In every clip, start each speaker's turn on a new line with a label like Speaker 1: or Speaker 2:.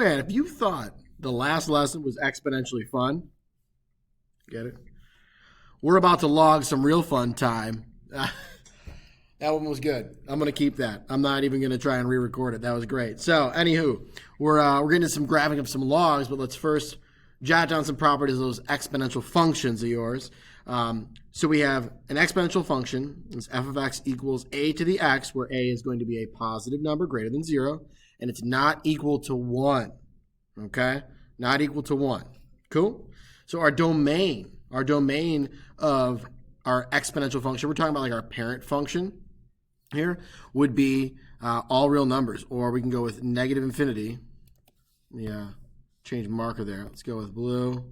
Speaker 1: man, if you thought the last lesson was exponentially fun, get it? We're about to log some real fun time. That one was good. I'm going to keep that. I'm not even going to try and re-record it. That was great. So, anywho, we're getting to some graphing of some logs, but let's first jot down some properties of those exponential functions of yours. So we have an exponential function. It's f of x equals a to the x, where a is going to be a positive number greater than 0, and it's not equal to 1. Okay? Not equal to 1. Cool? So our domain of our exponential function, we're talking about like our parent function here, would be all real numbers, or we can go with negative infinity. Yeah, change marker there. Let's go with blue.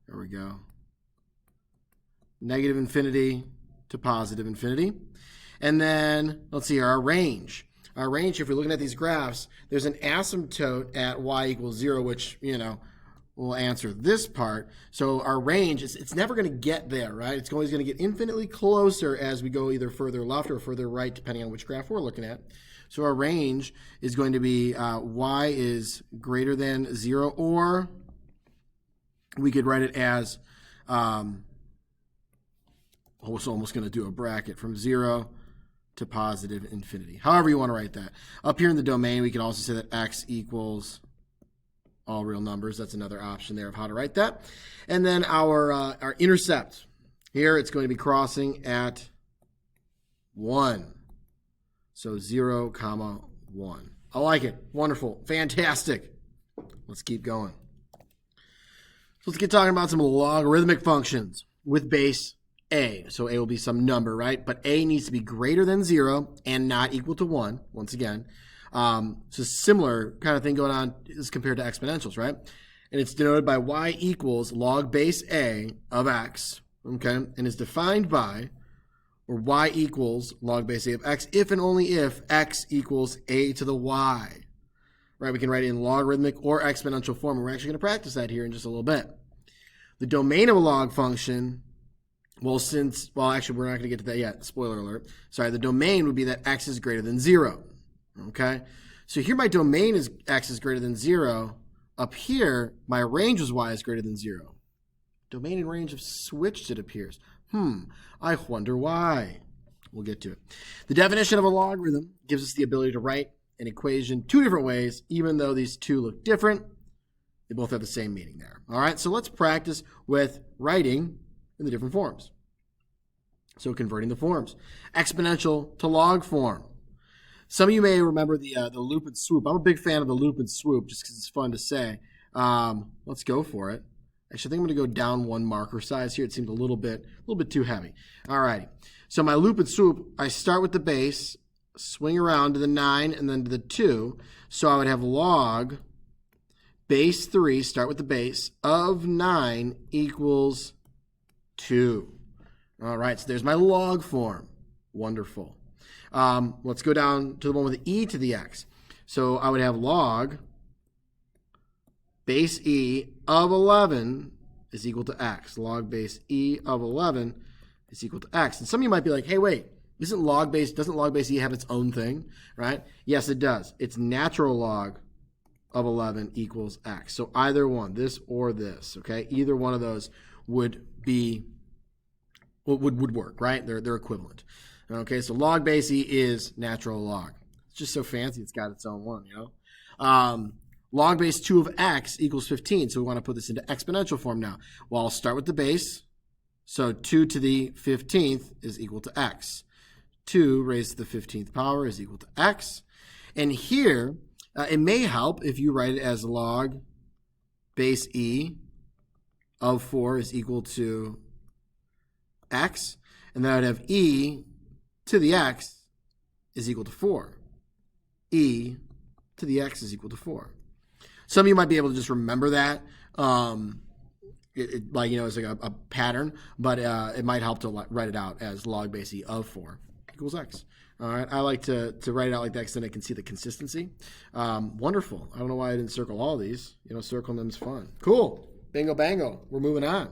Speaker 1: There we go. Negative infinity to positive infinity. And then, let's see, our range. Our range, if you're looking at these graphs, there's an asymptote at y equals 0, which, will answer this part. So our range, it's never going to get there, right? It's always going to get infinitely closer as we go either further left or further right, depending on which graph we're looking at. So our range is going to be y is greater than 0, or we could write it as, I was almost going to do a bracket from 0 to positive infinity. However you want to write that. Up here in the domain, we can also say that x equals all real numbers. That's another option there of how to write that. And then our intercept. Here it's going to be crossing at 1. So 0, 1. I like it. Wonderful. Fantastic. Let's keep going. So let's get talking about some logarithmic functions with base a. So a will be some number, right? But a needs to be greater than 0 and not equal to 1, once again. So similar kind of thing going on as compared to exponentials, right? And it's denoted by y equals log base a of x, okay? And is defined by, or y equals log base a of x if and only if x equals a to the y, right? We can write it in logarithmic or exponential form. And we're actually going to practice that here in just a little bit. The domain of a log function, actually we're not going to get to that yet. Spoiler alert. Sorry, the domain would be that x is greater than 0. Okay, so here my domain is x is greater than 0. Up here, my range is y is greater than 0. Domain and range have switched, it appears. I wonder why. We'll get to it. The definition of a logarithm gives us the ability to write an equation two different ways, even though these two look different. They both have the same meaning there. All right, so let's practice with writing in the different forms. So converting the forms. Exponential to log form. Some of you may remember the loop and swoop. I'm a big fan of the loop and swoop just because it's fun to say. Let's go for it. Actually, I think I'm going to go down one marker size here. It seemed a little bit too heavy. All righty. So my loop and swoop, I start with the base, swing around to the 9 and then to the 2. So I would have log base 3, start with the base, of 9 equals 2. All right, so there's my log form. Wonderful. Let's go down to the one with the e to the x. So I would have log base e of 11 is equal to x. Log base e of 11 is equal to x. And some of you might be like, hey, wait, doesn't log base e have its own thing, right? Yes, it does. It's natural log of 11 equals x. So either one, this or this, okay? Either one of those would work, right? They're equivalent. Okay, so log base e is natural log. It's just so fancy, it's got its own one, Log base 2 of x equals 15, so we want to put this into exponential form now. Well, I'll start with the base. So 2 to the 15th is equal to x. 2 raised to the 15th power is equal to x. And here, it may help if you write it as log base e of 4 is equal to x. And then I would have e to the x is equal to 4. E to the x is equal to 4. Some of you might be able to just remember that, it's like a pattern, but it might help to write it out as log base e of 4 equals x. All right, I like to write it out like that because then I can see the consistency. Wonderful. I don't know why I didn't circle all these. Circling them is fun. Cool. Bingo bango. We're moving on.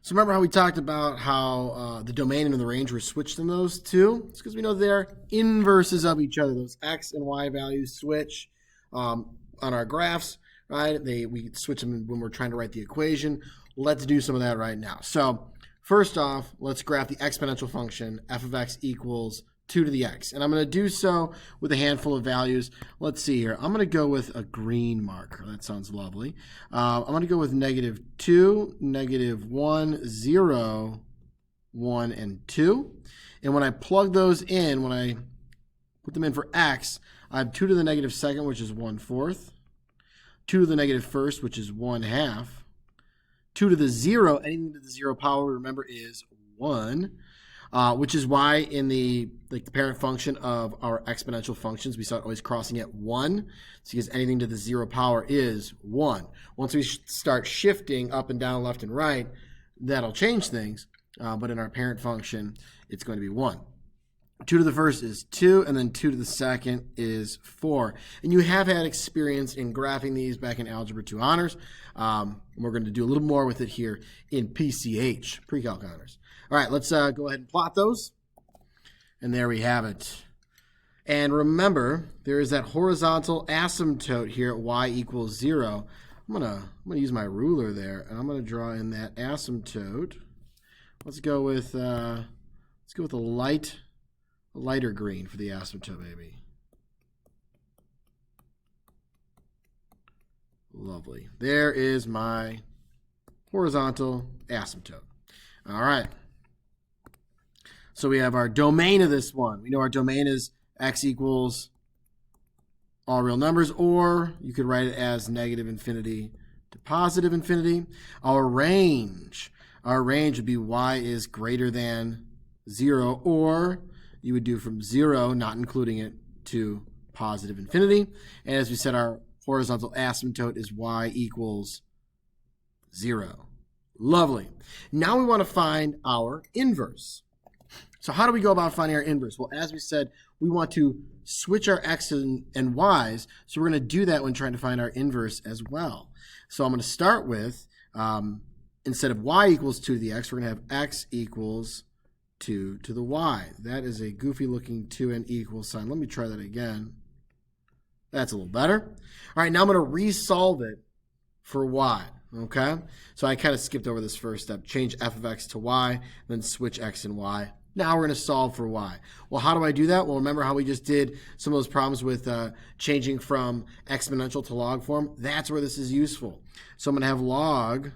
Speaker 1: So remember how we talked about how the domain and the range were switched in those two? It's because we know they're inverses of each other. Those x and y values switch. on our graphs, right? We switch them when we're trying to write the equation. Let's do some of that right now. So first off, let's graph the exponential function f of x equals 2 to the x. And I'm going to do so with a handful of values. Let's see here. I'm going to go with a green marker. That sounds lovely. I'm going to go with -2, -1, 0, 1, and 2. And when I plug those in, when I put them in for x, I have 2 to the -2nd, which is 1/4. 2 to the -1st, which is 1/2. 2 to the 0, anything to the 0 power, remember, is 1. Which is why in the parent function of our exponential functions, we start always crossing at 1. It's because anything to the 0 power is 1. Once we start shifting up and down, left and right, that'll change things. But in our parent function, it's going to be 1. 2 to the first is 2, and then 2 to the second is 4. And you have had experience in graphing these back in Algebra 2 Honors. We're going to do a little more with it here in PCH, Pre-Calc Honors. All right, let's go ahead and plot those. And there we have it. And remember, there is that horizontal asymptote here at y equals 0. I'm gonna use my ruler there, and I'm gonna draw in that asymptote. Let's go with a lighter green for the asymptote, maybe. Lovely. There is my horizontal asymptote. All right. So we have our domain of this one. We know our domain is x equals all real numbers, or you could write it as -infinity to +infinity. Our range would be y is greater than 0, or you would do from 0, not including it, to +infinity. And as we said, our horizontal asymptote is y equals 0. Lovely. Now we want to find our inverse. So how do we go about finding our inverse? Well, as we said, we want to switch our x's and y's, so we're going to do that when trying to find our inverse as well. So I'm going to start with, instead of y equals 2 to the x, we're going to have x equals 2 to the y. That is a goofy looking 2 and equal sign. Let me try that again. That's a little better. All right, now I'm going to resolve it for y. Okay, so I kind of skipped over this first step. Change f of x to y, then switch x and y. Now we're going to solve for y. Well, how do I do that? Well, remember how we just did some of those problems with changing from exponential to log form? That's where this is useful. So I'm going to have log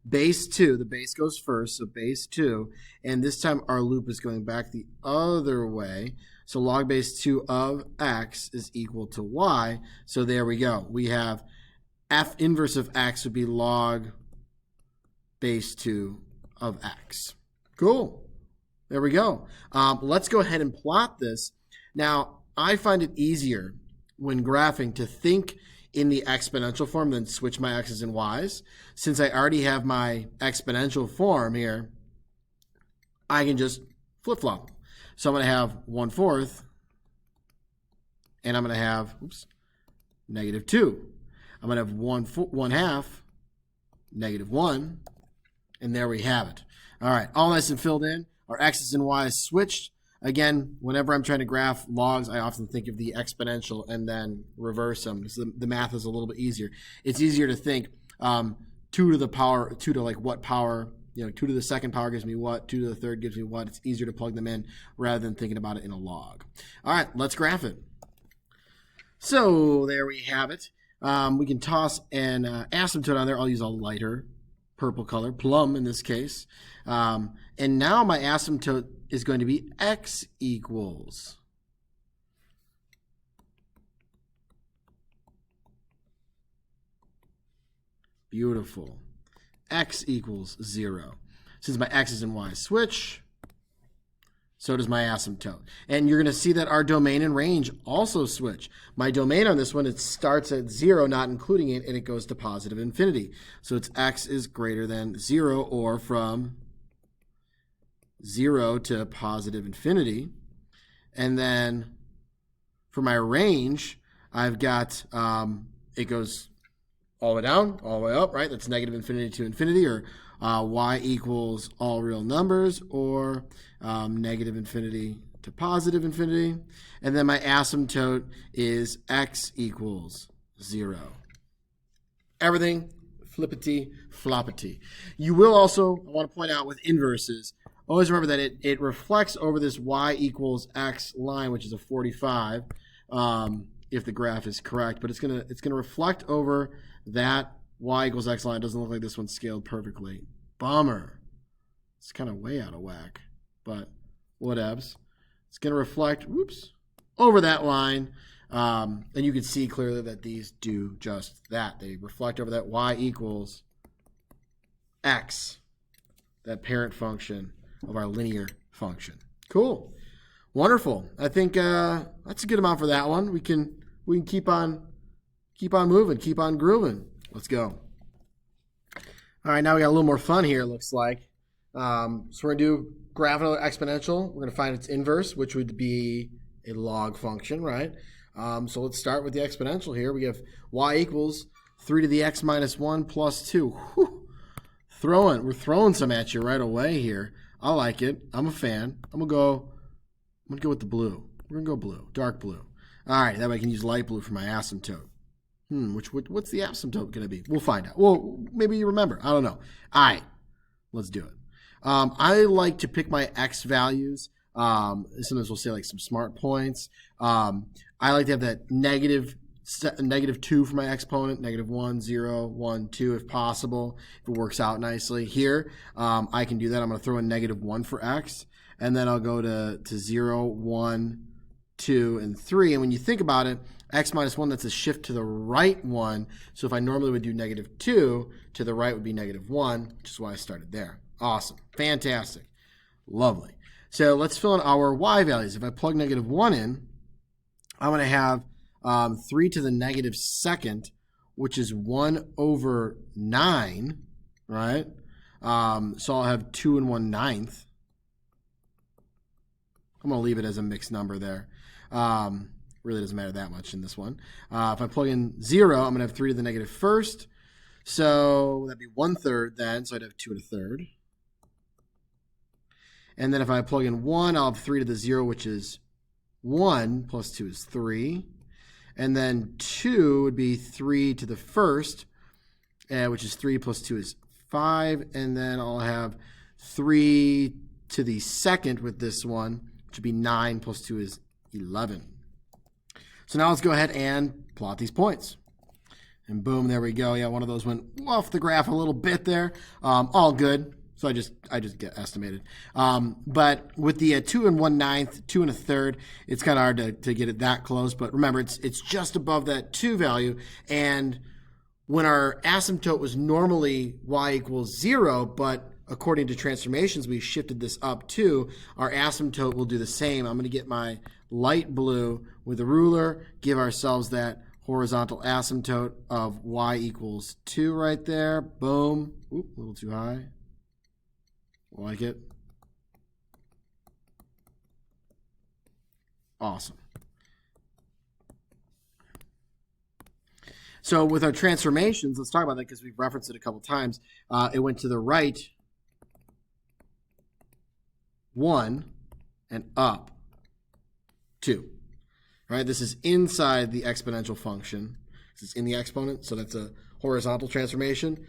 Speaker 1: base 2. The base goes first, so base 2. And this time our loop is going back the other way. So log base 2 of x is equal to y. So there we go. We have f inverse of x would be log base 2 of x. Cool. There we go. Let's go ahead and plot this. Now, I find it easier when graphing to think in the exponential form than switch my x's and y's. Since I already have my exponential form here, I can just flip-flop. So I'm going to have 1/4, and I'm going to have, -2. I'm going to have 1/2, -1, and there we have it. All right, all nice and filled in. Our x's and y's switched. Again, whenever I'm trying to graph logs, I often think of the exponential and then reverse them. So the math is a little bit easier. It's easier to think 2 to the power, 2 to like what power, 2 to the second power gives me what, 2 to the third gives me what. It's easier to plug them in rather than thinking about it in a log. All right, let's graph it. So there we have it. We can toss an asymptote on there. I'll use a lighter purple color, plum in this case. And now my asymptote is going to be x equals. Beautiful. X equals 0. Since my x's and y's switch, so does my asymptote. And you're going to see that our domain and range also switch. My domain on this one, it starts at 0, not including it, and it goes to +infinity. So it's x is greater than 0, or from 0 to +infinity. And then for my range, I've got, it goes all the way down, all the way up, right? That's -infinity to infinity, or y equals all real numbers, or -infinity to positive infinity. And then my asymptote is x equals 0. Everything flippity floppity. You will also, I want to point out with inverses, always remember that it reflects over this y equals x line, which is a 45, if the graph is correct. But it's gonna reflect over that y equals x line. It doesn't look like this one's scaled perfectly. Bummer. It's kind of way out of whack, but whatevs. It's gonna reflect, whoops, over that line. And you can see clearly that these do just that. They reflect over that y equals x, that parent function of our linear function. Cool. Wonderful. I think that's a good amount for that one. We can keep on moving, keep on grooving. Let's go. All right, now we got a little more fun here, it looks like. So we're going to do graph another exponential. We're going to find its inverse, which would be a log function, right? So let's start with the exponential here. We have y equals 3 to the x minus 1 plus 2. Whew. We're throwing some at you right away here. I like it. I'm a fan. I'm gonna go with the blue. We're gonna go blue, dark blue. All right, that way I can use light blue for my asymptote. What's the asymptote gonna be? We'll find out. Well, maybe you remember. I don't know. All right, let's do it. I like to pick my x values. Sometimes we'll say like some smart points. I like to have that negative 2 for my exponent, -1, 0, 1, 2 if possible, if it works out nicely. Here, I can do that. I'm going to throw in -1 for x, and then I'll go to 0, 1, 2, and 3. And when you think about it, x minus 1, that's a shift to the right 1. So if I normally would do -2, to the right would be -1, which is why I started there. Awesome. Fantastic. Lovely. So let's fill in our y values. If I plug -1 in, I'm going to have 3 to the -2nd, which is 1 over 9, right? So I'll have 2 and 1/9. I'm going to leave it as a mixed number there. Really doesn't matter that much in this one. If I plug in 0, I'm going to have 3 to the -1st. So that'd be 1/3 then, so I'd have 2 1/3. And then if I plug in 1, I'll have 3 to the 0, which is 1 plus 2 is 3. And then 2 would be 3 to the 1st, which is 3 plus 2 is 5. And then I'll have 3 to the 2nd with this one, which would be 9 plus 2 is 11. So now let's go ahead and plot these points. And boom, there we go. Yeah, one of those went off the graph a little bit there. All good. So I just get estimated. But with the 2 and 1/9, 2 1/3, it's kind of hard to get it that close. But remember, it's just above that 2 value. And when our asymptote was normally y equals 0, but according to transformations, we shifted this up too, our asymptote will do the same. I'm going to get my light blue with a ruler, give ourselves that horizontal asymptote of y equals 2 right there. Boom. Oop, a little too high. Like it. Awesome. So with our transformations, let's talk about that because we've referenced it a couple times. It went to the right 1 and up 2. Right? This is inside the exponential function. It's in the exponent, so that's a horizontal transformation.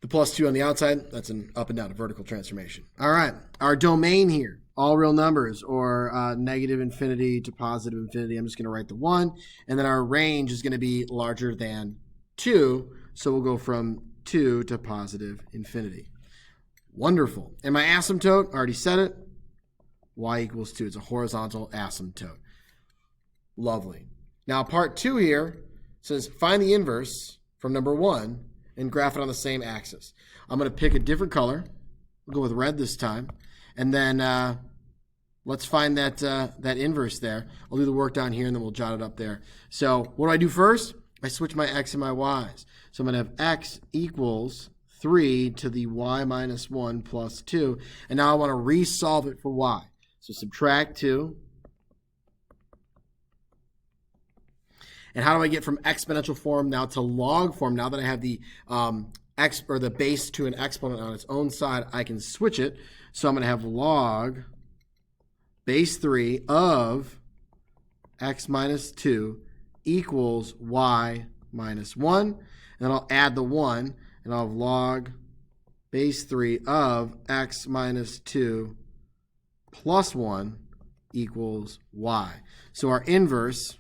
Speaker 1: The plus 2 on the outside, that's an up and down, a vertical transformation. All right, our domain here, all real numbers, or -infinity to positive infinity. I'm just going to write the 1. And then our range is going to be larger than 2. So we'll go from 2 to positive infinity. Wonderful. And my asymptote, I already said it, y equals 2. It's a horizontal asymptote. Lovely. Now part 2 here says find the inverse from number 1 and graph it on the same axis. I'm going to pick a different color. We'll go with red this time. And then let's find that inverse there. I'll do the work down here and then we'll jot it up there. So what do I do first? I switch my x and my y's. So I'm going to have x equals 3 to the y minus 1 plus 2. And now I want to resolve it for y. So subtract 2. And how do I get from exponential form now to log form? Now that I have the the base to an exponent on its own side, I can switch it. So I'm going to have log base 3 of x minus 2 equals y minus 1. And then I'll add the 1, and I'll have log base 3 of x minus 2 plus 1 equals y. So our inverse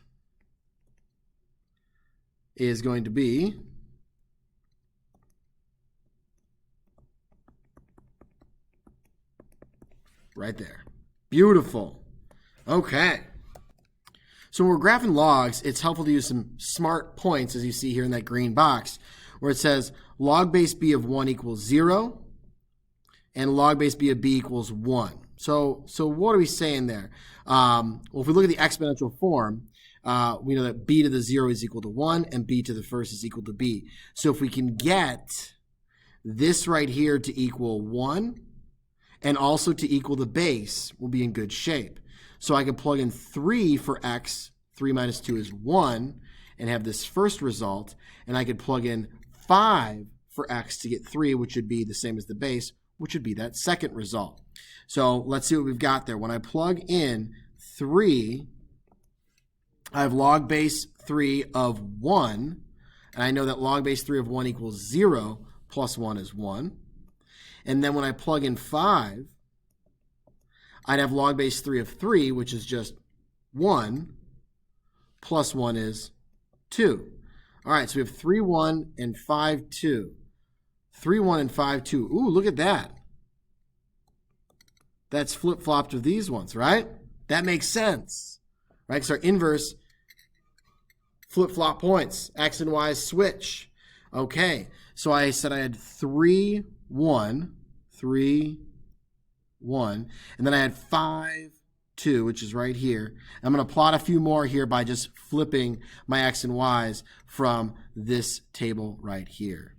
Speaker 1: is going to be right there. Beautiful. Okay. So when we're graphing logs, it's helpful to use some smart points, as you see here in that green box, where it says log base b of 1 equals 0, and log base b of b equals 1. So what are we saying there? Well, if we look at the exponential form, we know that b to the 0 is equal to 1, and b to the first is equal to b. So if we can get this right here to equal 1, and also to equal the base, we'll be in good shape. So I can plug in 3 for x, 3 minus 2 is 1, and have this first result. And I could plug in 5 for x to get 3, which would be the same as the base, which would be that second result. So let's see what we've got there. When I plug in 3, I have log base 3 of 1, and I know that log base 3 of 1 equals 0, plus 1 is 1. And then when I plug in 5, I'd have log base 3 of 3, which is just 1, plus 1 is 2. All right, so we have 3, 1, and 5, 2. 3, 1, and 5, 2. Ooh, look at that. That's flip-flopped with these ones, right? That makes sense, right? Because our inverse flip-flop points. X and Y switch. Okay, so I said I had 3, 1, 3, 1, and then I had 5, 2, which is right here. I'm going to plot a few more here by just flipping my x and y's from this table right here.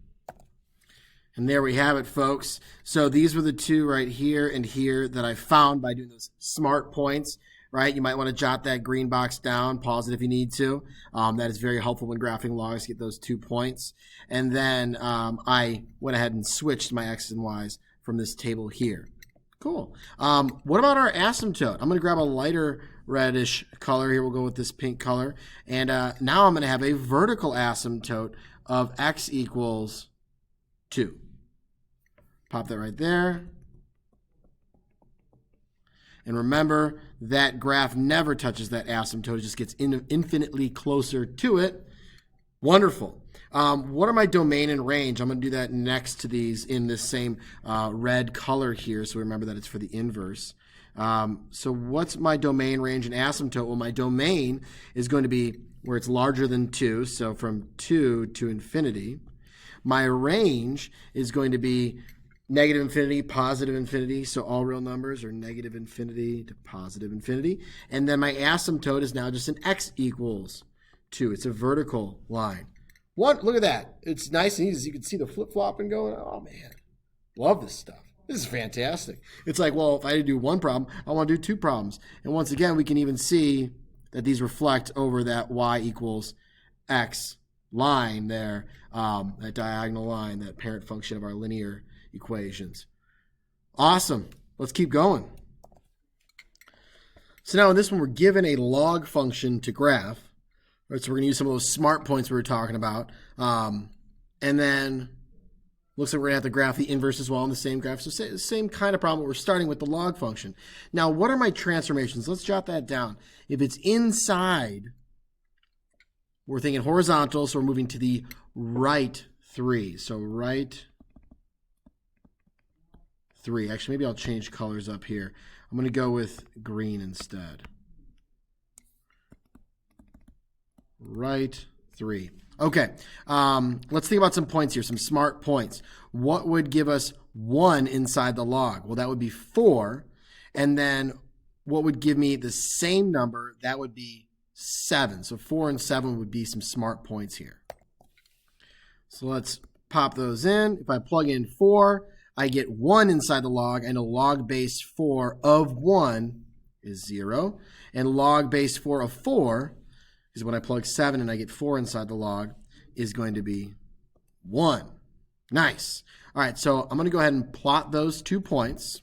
Speaker 1: And there we have it, folks. So these were the two right here and here that I found by doing those smart points, right? You might want to jot that green box down, pause it if you need to. That is very helpful when graphing logs to get those 2 points. And then I went ahead and switched my x's and y's from this table here. Cool. What about our asymptote? I'm going to grab a lighter reddish color here. We'll go with this pink color. And now I'm going to have a vertical asymptote of x equals 2. Pop that right there. And remember, that graph never touches that asymptote. It just gets infinitely closer to it. Wonderful. What are my domain and range? I'm going to do that next to these in this same red color here, so remember that it's for the inverse. So what's my domain, range, and asymptote? Well, my domain is going to be where it's larger than 2, so from 2 to infinity. My range is going to be negative infinity, positive infinity, so all real numbers are negative infinity to positive infinity. And then my asymptote is now just an x equals 2. It's a vertical line. Look at that. It's nice and easy. You can see the flip-flopping going. Oh, man. Love this stuff. This is fantastic. It's like, well, if I had to do one problem, I want to do 2 problems. And once again, we can even see that these reflect over that y equals x line there, that diagonal line, that parent function of our linear equations. Awesome. Let's keep going. So now in this one, we're given a log function to graph. Right, so we're going to use some of those smart points we were talking about. And then looks like we're going to have to graph the inverse as well in the same graph. So same kind of problem. We're starting with the log function. Now, what are my transformations? Let's jot that down. If it's inside, we're thinking horizontal, so we're moving to the right 3. So right 3. Actually, maybe I'll change colors up here. I'm going to go with green instead. Right 3. Okay, let's think about some points here, some smart points. What would give us 1 inside the log? Well, that would be 4. And then what would give me the same number? That would be 7. So 4 and 7 would be some smart points here. So let's pop those in. If I plug in 4, I get 1 inside the log. I know log base 4 of 1 is 0. And log base 4 of 4 is when I plug 7 and I get 4 inside the log is going to be 1. Nice. All right, so I'm going to go ahead and plot those 2 points.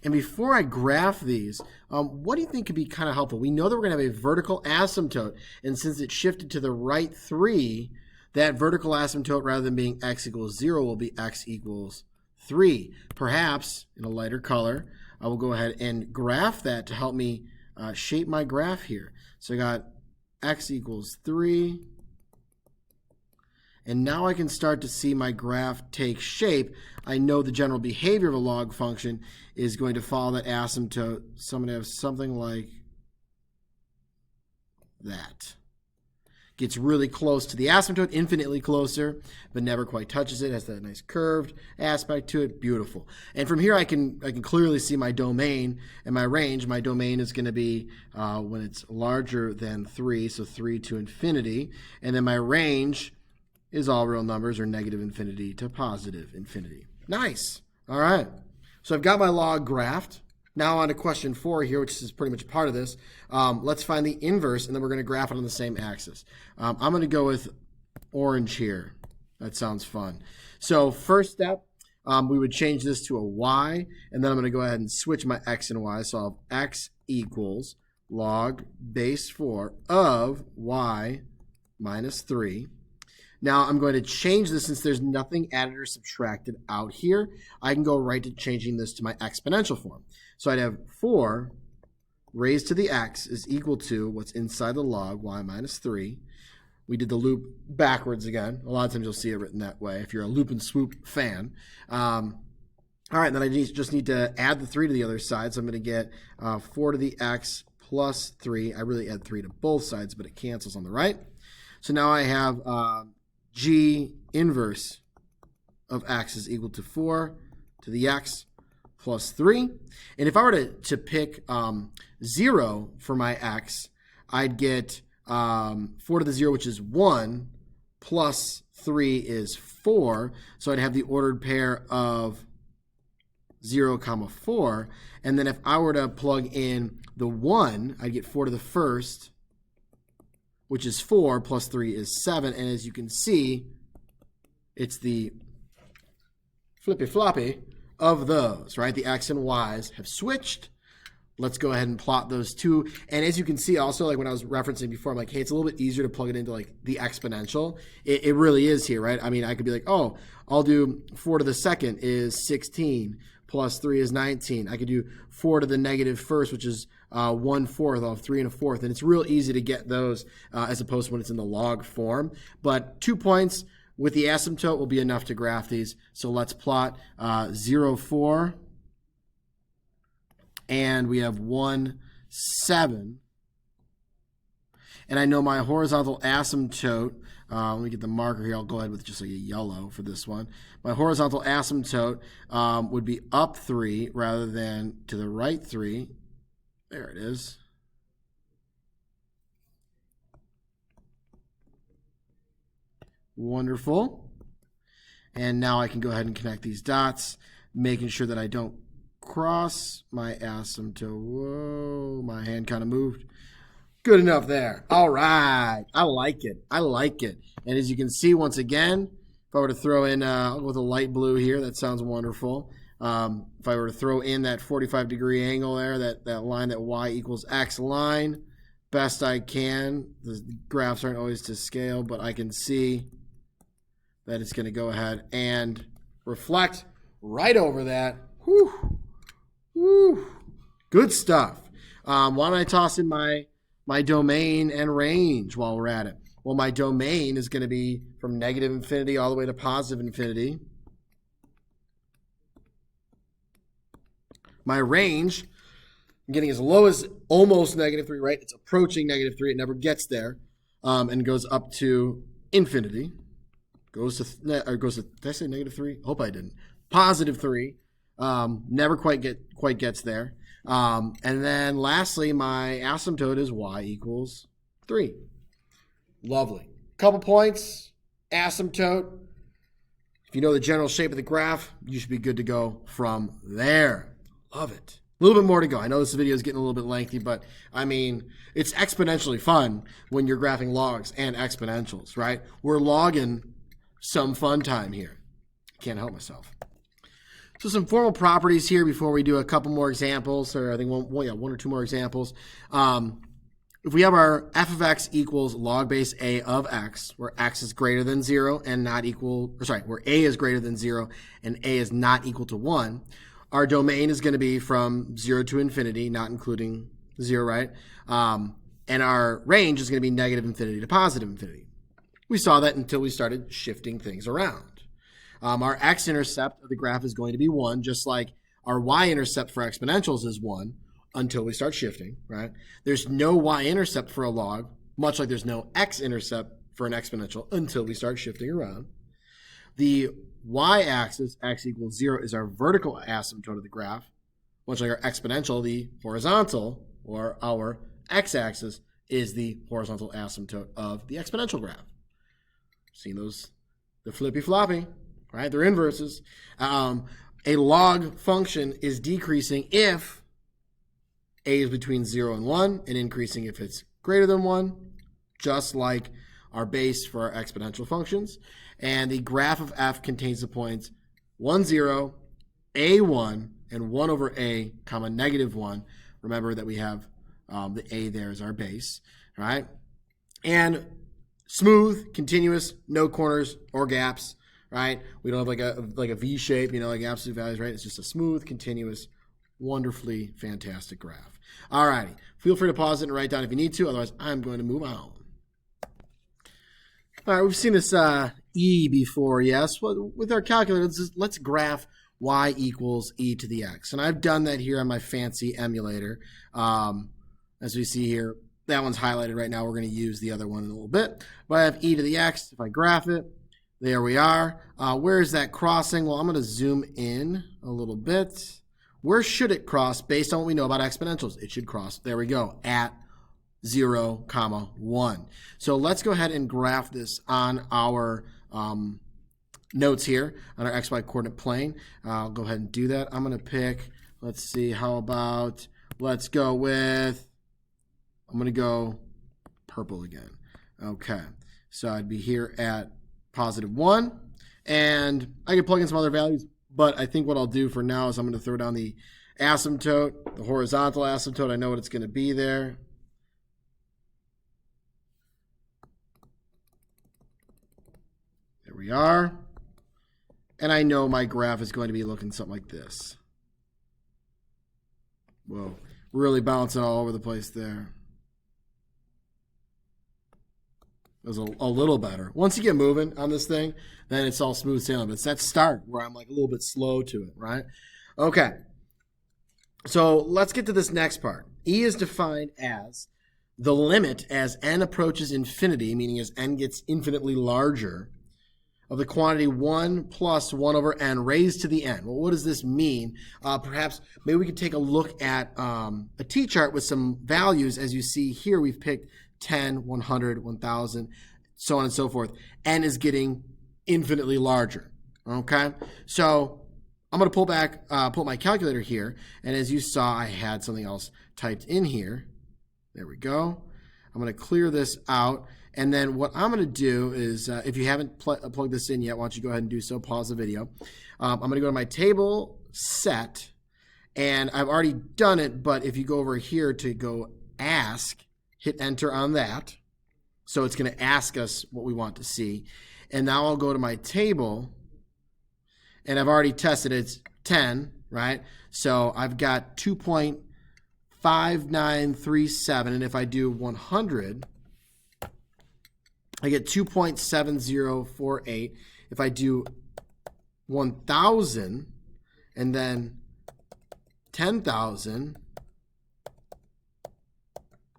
Speaker 1: And before I graph these, what do you think could be kind of helpful? We know that we're going to have a vertical asymptote, and since it shifted to the right 3, that vertical asymptote, rather than being x equals 0, will be x equals 3. Perhaps, in a lighter color, I will go ahead and graph that to help me shape my graph here. So I got x equals 3. And now I can start to see my graph take shape. I know the general behavior of a log function is going to follow that asymptote. So I'm going to have something like that. Gets really close to the asymptote, infinitely closer, but never quite touches it. Has that nice curved aspect to it. Beautiful. And from here I can clearly see my domain and my range. My domain is going to be when it's larger than 3, so 3 to infinity. And then my range is all real numbers, or negative infinity to positive infinity. Nice. All right. So I've got my log graphed. Now on to question 4 here, which is pretty much part of this. Let's find the inverse, and then we're going to graph it on the same axis. I'm going to go with orange here. That sounds fun. So first step, we would change this to a y, and then I'm going to go ahead and switch my x and y. So I'll have x equals log base 4 of y minus 3. Now I'm going to change this, since there's nothing added or subtracted out here. I can go right to changing this to my exponential form. So I'd have 4 raised to the x is equal to what's inside the log, y minus 3. We did the loop backwards again. A lot of times you'll see it written that way if you're a loop and swoop fan. All right, then I just need to add the 3 to the other side. So I'm going to get 4 to the x plus 3. I really add 3 to both sides, but it cancels on the right. So now I have g inverse of x is equal to 4 to the x plus 3. And if I were to pick 0 for my x, I'd get 4 to the 0, which is 1, plus 3 is 4. So I'd have the ordered pair of 0, 4. And then if I were to plug in the 1, I'd get 4 to the first, which is 4, plus 3 is 7. And as you can see, it's the flippy-floppy of those, right? The x and y's have switched. Let's go ahead and plot those two. And as you can see also, like when I was referencing before, I'm like, hey, it's a little bit easier to plug it into like the exponential. It really is here, right? I mean, I could be like, oh, I'll do 4 to the second is 16, plus 3 is 19. I could do 4 to the negative first, which is 1/4. I'll have 3 1/4. And it's real easy to get those as opposed to when it's in the log form. But 2 points with the asymptote will be enough to graph these. So let's plot 0, 4. And we have 1, 7. And I know my horizontal asymptote, let me get the marker here. I'll go ahead with just like a yellow for this one. My horizontal asymptote would be up 3 rather than to the right 3. There it is. Wonderful. And now I can go ahead and connect these dots, making sure that I don't cross my asymptote. Whoa, my hand kind of moved. Good enough there. All right. I like it. I like it. And as you can see, once again, if I were to throw in with a light blue here, that sounds wonderful. If I were to throw in that 45-degree angle there, that line, that y equals x line, best I can. The graphs aren't always to scale, but I can see that it's going to go ahead and reflect right over that. Whew. Whew. Good stuff. Why don't I toss in my domain and range while we're at it? Well, my domain is going to be from negative infinity all the way to positive infinity. My range, I'm getting as low as almost -3, right? It's approaching -3. It never gets there, and goes up to infinity. Goes to, did I say -3? Hope I didn't. +3. Never quite gets there. And then lastly, my asymptote is y equals 3. Lovely. Couple points. Asymptote. If you know the general shape of the graph, you should be good to go from there. Love it. A little bit more to go. I know this video is getting a little bit lengthy, but I mean, it's exponentially fun when you're graphing logs and exponentials, right? We're logging some fun time here. Can't help myself. So some formal properties here before we do a couple more examples, or I think one or two more examples. If we have our f of x equals log base a of x, where x is greater than 0 and not equal, or sorry, where a is greater than 0 and a is not equal to 1, our domain is going to be from 0 to infinity, not including 0, right? And our range is going to be negative infinity to positive infinity. We saw that until we started shifting things around. Our x-intercept of the graph is going to be 1, just like our y-intercept for exponentials is 1 until we start shifting, right? There's no y-intercept for a log, much like there's no x-intercept for an exponential until we start shifting around. The y-axis, x equals 0, is our vertical asymptote of the graph, much like our exponential, the horizontal, or our x-axis, is the horizontal asymptote of the exponential graph. Seen those, the flippy-floppy. Right, they're inverses. A log function is decreasing if a is between 0 and 1, and increasing if it's greater than 1, just like our base for our exponential functions. And the graph of f contains the points 1, 0, a1, and 1 over a, comma, negative 1. Remember that we have the a there as our base, right? And smooth, continuous, no corners or gaps. Right? We don't have like a V shape, like absolute values, right? It's just a smooth, continuous, wonderfully fantastic graph. All righty. Feel free to pause it and write down if you need to. Otherwise, I'm going to move on. All right, we've seen this E before, yes. Well, with our calculator, let's graph y equals e to the x. And I've done that here on my fancy emulator. As we see here, that one's highlighted right now. We're going to use the other one in a little bit. But I have e to the x. If I graph it, there we are. Where is that crossing? Well, I'm going to zoom in a little bit. Where should it cross based on what we know about exponentials? It should cross, there we go, at 0, 1. So let's go ahead and graph this on our notes here on our xy coordinate plane. I'll go ahead and do that. I'm going to pick, let's see, how about, let's go with, I'm going to go purple again. Okay, so I'd be here at positive 1, and I could plug in some other values, but I think what I'll do for now is I'm going to throw down the asymptote, the horizontal asymptote. I know what it's going to be there. There we are. And I know my graph is going to be looking something like this. Whoa, really bouncing all over the place there. It was a little better. Once you get moving on this thing, then it's all smooth sailing. But it's that start where I'm like a little bit slow to it, right? Okay. So let's get to this next part. E is defined as the limit as n approaches infinity, meaning as n gets infinitely larger, of the quantity 1 plus 1 over n raised to the n. Well, what does this mean? Perhaps maybe we could take a look at a t-chart with some values. As you see here, we've picked 10, 100, 1,000, so on and so forth. N is getting infinitely larger, okay? So I'm going to pull my calculator here, and as you saw, I had something else typed in here. There we go. I'm going to clear this out, and then what I'm going to do is, if you haven't plugged this in yet, why don't you go ahead and do so, pause the video. I'm going to go to my table set, and I've already done it, but if you go over here to go ask, hit enter on that. So it's going to ask us what we want to see. And now I'll go to my table, and I've already tested it. It's 10, right? So I've got 2.5937, and if I do 100, I get 2.7048. If I do 1,000, and then 10,000,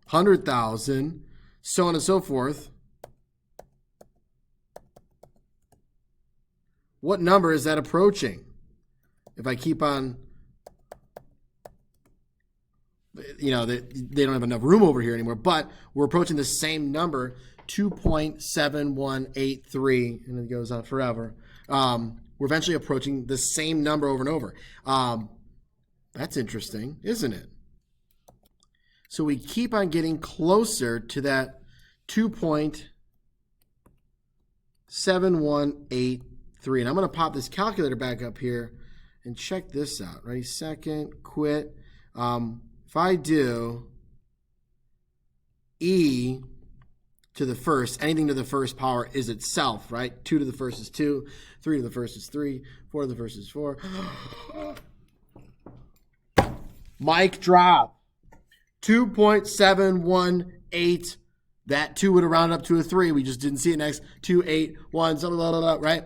Speaker 1: 100,000, so on and so forth. What number is that approaching? If I keep on, they don't have enough room over here anymore, but we're approaching the same number, 2.7183, and it goes on forever. We're eventually approaching the same number over and over. That's interesting, isn't it? So we keep on getting closer to that 2.7183. And I'm going to pop this calculator back up here And check this out. Ready? Second, quit. If I do e to the first, anything to the first power is itself, right? 2 to the first is 2, 3 to the first is 3, 4 to the first is 4. Mic drop. 2.718. That 2 would have rounded up to a 3. We just didn't see it next. 2, 8, 1, blah, blah, blah, blah, right?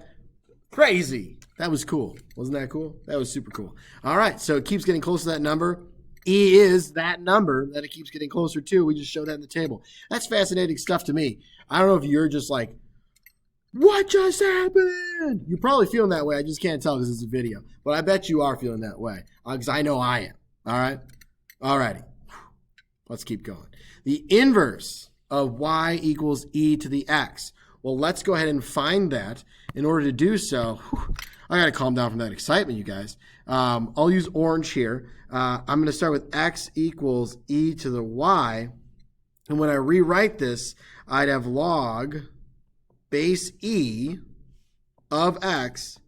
Speaker 1: Crazy. That was cool. Wasn't that cool? That was super cool. All right, so it keeps getting close to that number. E is that number that it keeps getting closer to. We just showed that in the table. That's fascinating stuff to me. I don't know if you're just like, what just happened? You're probably feeling that way. I just can't tell because it's a video. But I bet you are feeling that way because I know I am. All right? All righty. Let's keep going. The inverse of y equals e to the x. Well, let's go ahead and find that. In order to do so, I got to calm down from that excitement, you guys. I'll use orange here. I'm going to start with x equals e to the y. And when I rewrite this, I'd have log base e of x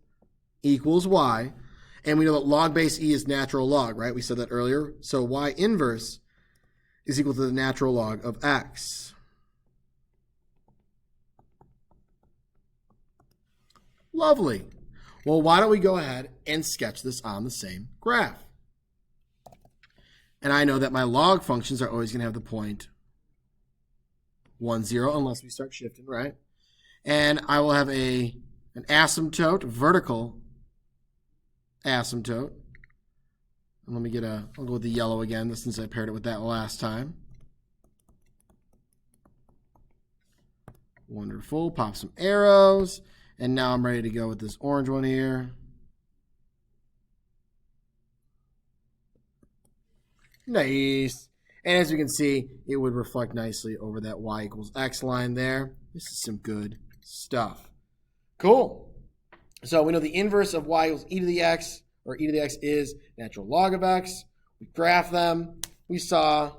Speaker 1: equals y. And we know that log base e is natural log, right? We said that earlier. So y inverse is equal to the natural log of x. Lovely. Well, why don't we go ahead and sketch this on the same graph? And I know that my log functions are always going to have the point 1, 0, unless we start shifting, right? And I will have an asymptote, vertical asymptote. And let me get I'll go with the yellow again, since I paired it with that last time. Wonderful. Pop some arrows. And now I'm ready to go with this orange one here. Nice. And as you can see, it would reflect nicely over that y equals x line there. This is some good stuff. Cool. So we know the inverse of y equals e to the x, or e to the x is natural log of x. We graph them. We saw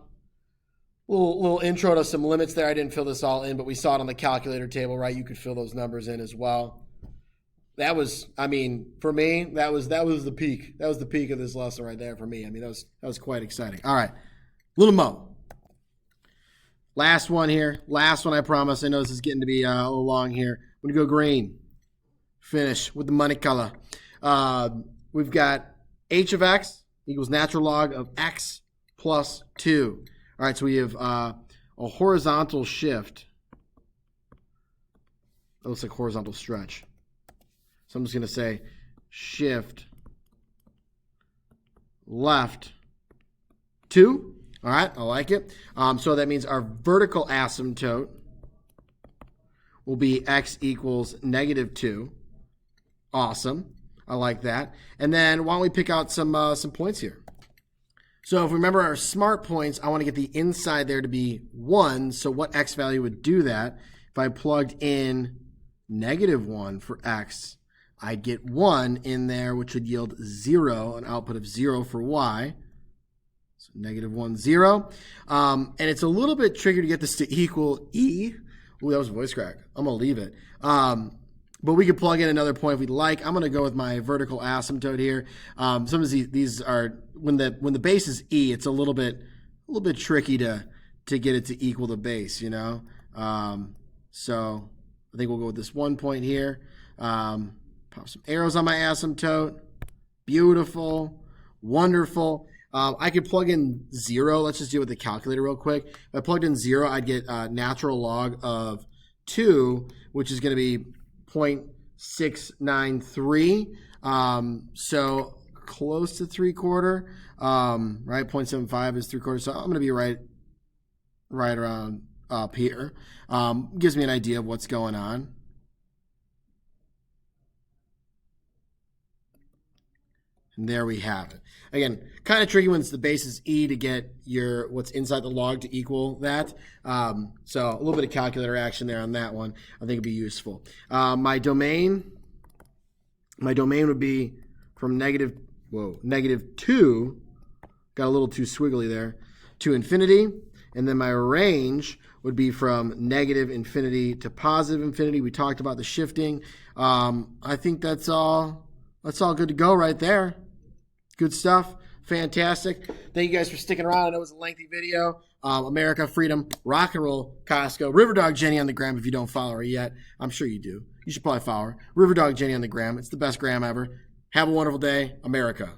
Speaker 1: a little intro to some limits there. I didn't fill this all in, but we saw it on the calculator table, right? You could fill those numbers in as well. That was, I mean, for me, that was the peak. That was the peak of this lesson right there for me. I mean, that was quite exciting. All right, little mo. Last one here. Last one, I promise. I know this is getting to be a little long here. I'm going to go green. Finish with the money color. We've got h of x equals natural log of x plus 2. All right, so we have a horizontal shift. That looks like horizontal stretch. So I'm just going to say shift left 2. All right, I like it. So that means our vertical asymptote will be x equals negative 2. Awesome. I like that. And then why don't we pick out some points here? So if we remember our smart points, I want to get the inside there to be 1. So what x value would do that? If I plugged in negative 1 for x, I'd get 1 in there, which would yield 0, an output of 0 for y. So negative 1, 0. And it's a little bit tricky to get this to equal e. Ooh, that was a voice crack. I'm going to leave it. But we could plug in another point if we'd like. I'm going to go with my vertical asymptote here. Some of these are, when the base is e, it's a little bit tricky to get it to equal the base, you know. So I think we'll go with this 1 point here. Pop some arrows on my asymptote. Beautiful. Wonderful. I could plug in 0. Let's just do it with the calculator real quick. If I plugged in 0, I'd get natural log of 2, which is going to be 0.693. So close to 3/4. Right? 0.75 is 3/4. So I'm going to be right around up here. Gives me an idea of what's going on. And there we have it. Again, kind of tricky when it's the base is e to get your what's inside the log to equal that. So a little bit of calculator action there on that one. I think it'd be useful. My domain would be from negative 2, got a little too squiggly there, to infinity. And then my range would be from negative infinity to positive infinity. We talked about the shifting. I think that's all That's all good to go right there. Good stuff. Fantastic. Thank you guys for sticking around. I know it was a lengthy video. America, freedom, rock and roll, Costco. Riverdog Jenny on the gram if you don't follow her yet. I'm sure you do. You should probably follow her. Riverdog Jenny on the gram. It's the best gram ever. Have a wonderful day. America.